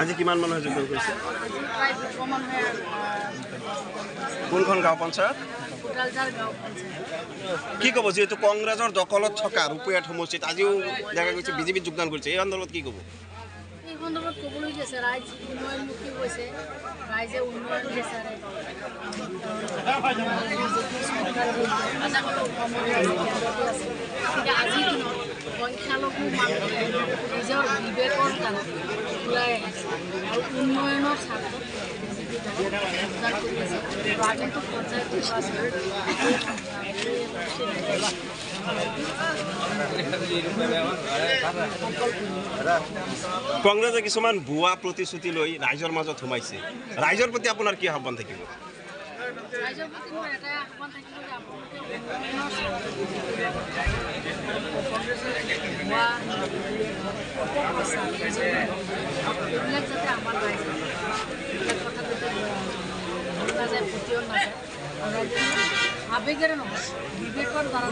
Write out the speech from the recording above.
আজি কিমান মানুহে যোগদান কৰিছে কোনখন গাঁও পঞ্চায়ত কি ক'ব যিহেতু কংগ্ৰেছৰ দখলত থকা ৰূপৈয়াত সমষ্টিত আজিও দেখা গৈছে বিজেপিত যোগদান কৰিছে এই সন্দৰ্ভত কি ক'ব এই সন্দৰ্ভত ক'বলৈ গৈছে ৰাইজ উন্নয়নমুখী হৈছে ৰাইজে উন্নয়ন বিচাৰে আজিৰ দিনত সংখ্যালঘু মানুহে নিজৰ বিবেকৰ কাৰণে ওলাই আহিছে আৰু উন্নয়নৰ স্বাৰ্থত যোগদান কৰি আছে আগন্তুক পঞ্চায়ত কংগ্ৰেছে কিছুমান ভুৱা প্ৰতিশ্ৰুতি লৈ ৰাইজৰ মাজত সোমাইছে ৰাইজৰ প্ৰতি আপোনাৰ কি আহ্বান থাকিব ৰাইজৰ প্ৰতি মোৰ এটাই আহ্বান থাকিব যে আপোনালোকে এইবিলাক যাতে আমাৰ ৰাইজে এইবিলাক কথা যাতে নাযায় প্ৰতিয়ন নাযায় আবেগেৰে নহয় বিবেকৰ দ্বাৰা